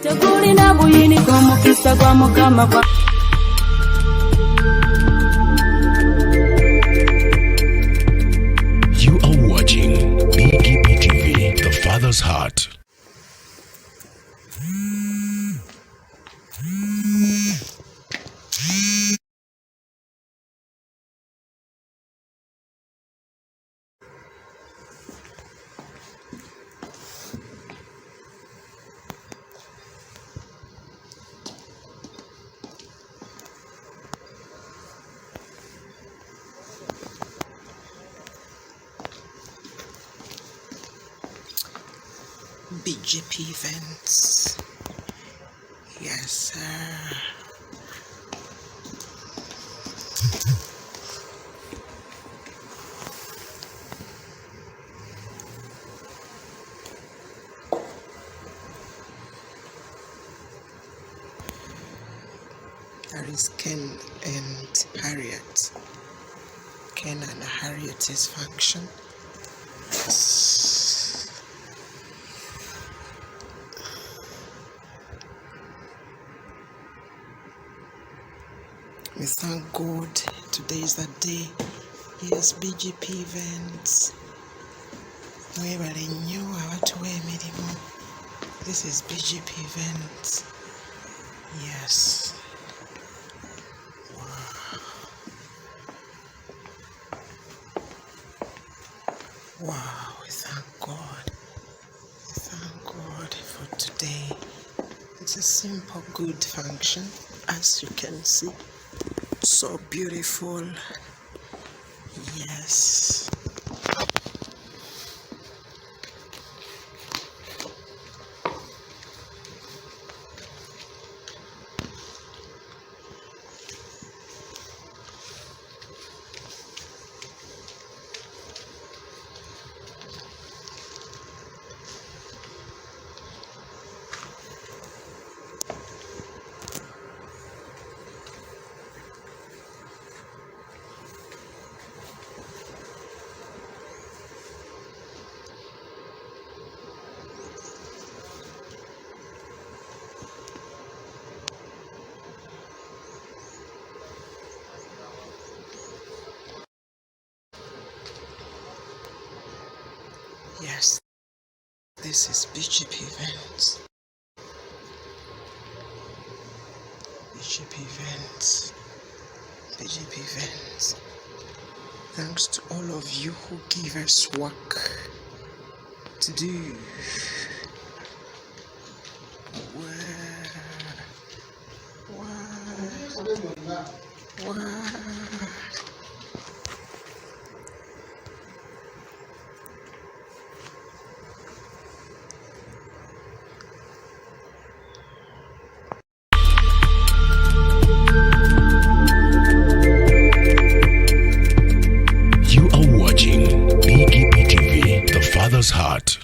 Tegulina buyini kw'omukisa gwa Mukama kwa You are watching BGPTV, The Father's Heart. BGPevents. Yes, sir. There is Ken and Harriet. Ken and Harriet's function. We thank God. Today is the day. Yes, BGPevents. Mwebale nnyo abatuwa emirimu. This is BGPevents. Yes. Wow, we thank God. We thank God for today. It's a simple, good function, as you can see. So beautiful. Yes. Yes, this is BGPevents. BGPevents. BGPevents. Thanks to all of you who give us work to do. Wow. You are watching BGPTV, The Father's Heart.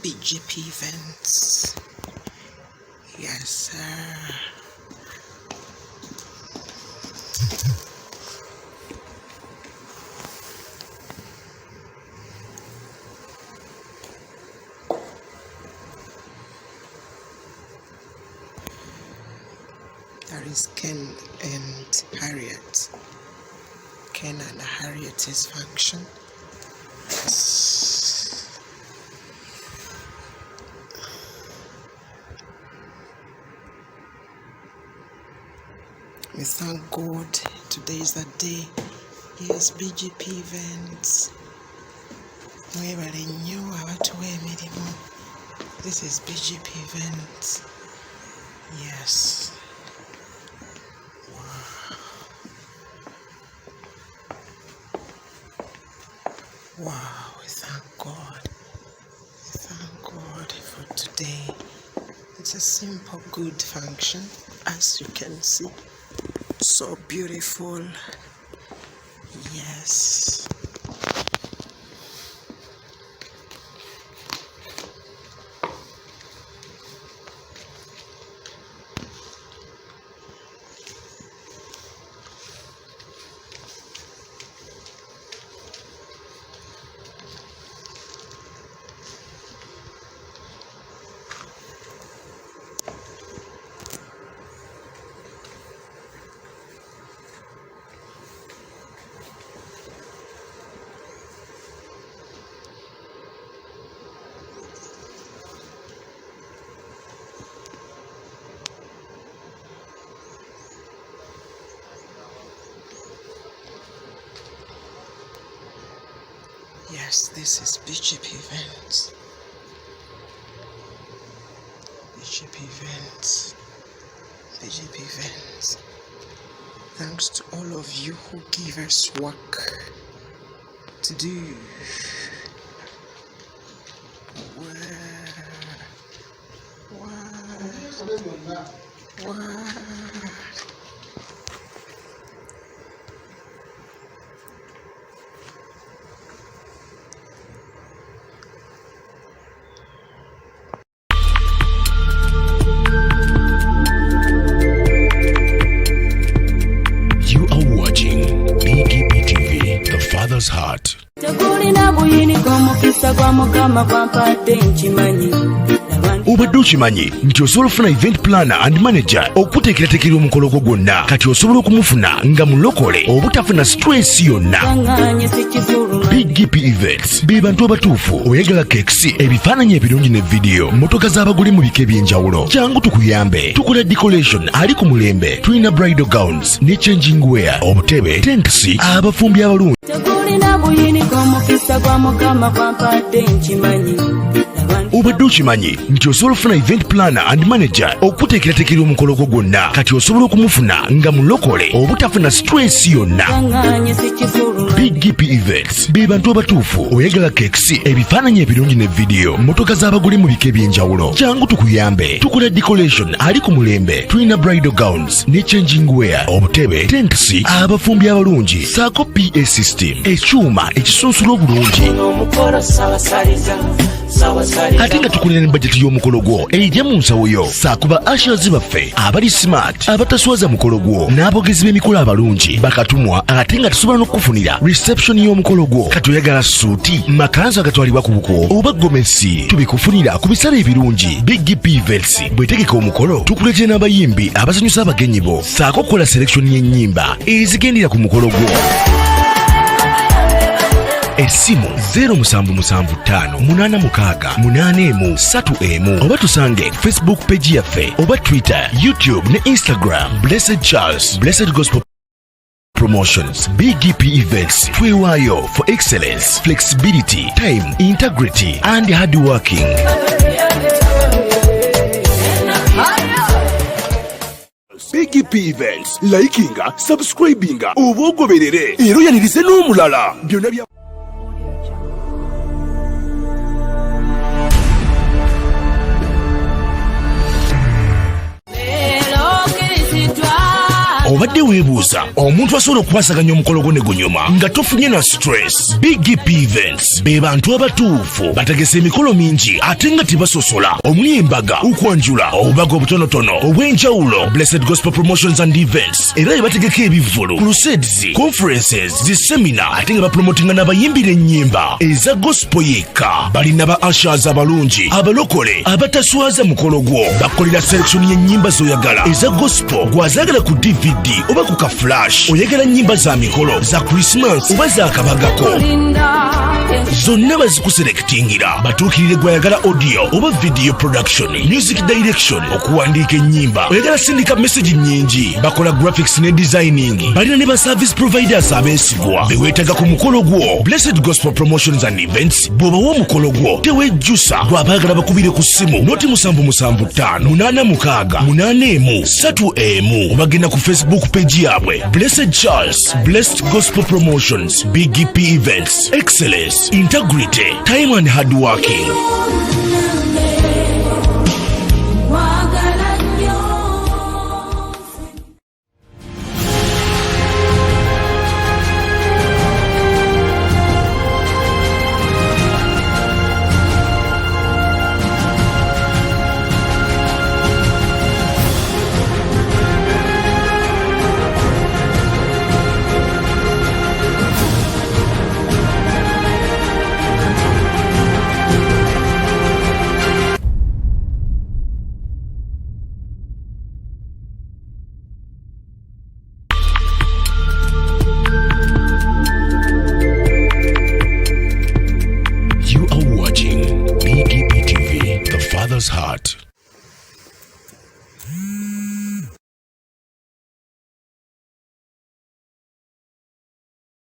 BGPevents. Yes, sir. There is Ken and Harriet. Ken and Harriet's function. We thank God. Today is the day. Yes, BGPevents. Mwebale nnyo abatuwa emirimu. This is BGPevents. Yes. Wow, we thank God. We thank God for today. It's a simple, good function, as you can see. So beautiful. Yes. Yes, this is BGPevents. BGPevents. BGPevents. Thanks to all of you who give us work to do. Wow. You are watching BGPTV, The Father's Heart. Obadde okimanyi nti osobola okufuna event planner and manager okuteekerateekera omukolo gwo gwonna kati osobola okumufuna nga mulokole obutafuna stress yonna. BGPevents be bantu abatuufu oyagala kekisi ebifaananyi ebirungi ne vidiyo motoka z'abagole mu bika eby'enjawulo. Jangu tukuyambe tukola decoration ali ku mulembe, tulina bridal gowns ne changing wear, obutebe, tentsi, abafumbi abalungi. Obadde okimanyi nti osobola okufuna event planner and manager okuteekerateekera omukolo gwo gwonna kati osobola okumufuna nga mulokole obutafuna stress yonna. BGPevents be bantu abatuufu oyagala kekisi ebifaananyi ebirungi ne vidiyo motoka z'abagole mu bika eby'enjawulo. Jangu tukuyambe tukola decoration ali ku mulembe, tulina bridal gowns ne changing wear, obutebe, tentsi, abafumbi abalungi saako PA system, ekyuma ekisunsula obulungi. Ate nga tukulira ne bajeti y'omukolo gwo ejja mu nsawo yo saako ba ushers baffe abali smart abataswaza mukolo gwo n'abogezi b'emikolo abalungi bakatumwa ate nga tusobola n'okufunira reception y'omukolo gwo. Kati oyagala suuti, makanzu agatwalibwa ku buko oba gomesi, tubikufunira ku bisale ebirungi. BGPevents bwetegeka omukolo tukuletera n'abayimbi abasanyusa abagenyi bo saako kukola selection y'ennyimba ezigendera ku mukolo gwo. Essimu 07758683 oba tusange Facebook page yaffe oba Twitter, YouTube ne Instagram. Blessed Charles, Blessed Gospel Promotions. BGPevents twewaayo for excellence, flexibility, time, integrity and hard working. BGPevents, likinga, subscribinga, oba ogoberere era oyanirize n'omulala byonna bya obadde weebuuza omuntu asobola okukwasaganya omukolo gwo ne gunyuma nga tofunye na stress. BGPevents be bantu abatuufu bategesa emikolo mingi ate nga tebasosola, omuli embaga, Kwanjula, obubaga obutonotono obw'enjawulo. Blessed Gospel Promotions and Events era ebategeka ebivvulu, crusades, conferences, zisemina ate nga bapromotinga n'abayimbira ennyimba eza gospel yekka. Balina ba ushers abalungi abalokole abataswaza mukolo gwo, bakolera selection y'ennyimba z'oyagala eza gospel gwazagala ku DVD oba ku ka flash. Oyagala nnyimba za mikolo za Christmas oba za kabagako, zonna bazikuselektingira. Batuukirire gwayagala audio oba video production, music direction, okuwandiika ennyimba. Oyagala sindika message nnyingi, bakola graphics ne designing. Balina ne ba service providers abeesigwa beweetaga ku mukolo gwo. Blessed Gospel Promotions and Events bw'obawa omukolo gwo tewejjusa, gwabaagala bakubire ku ssimu noti 7758683 obagenda ku Facebook page yabwe Blessed Charles, Blessed Gospel Promotions, BGPevents, excellence, integrity, time and hard working.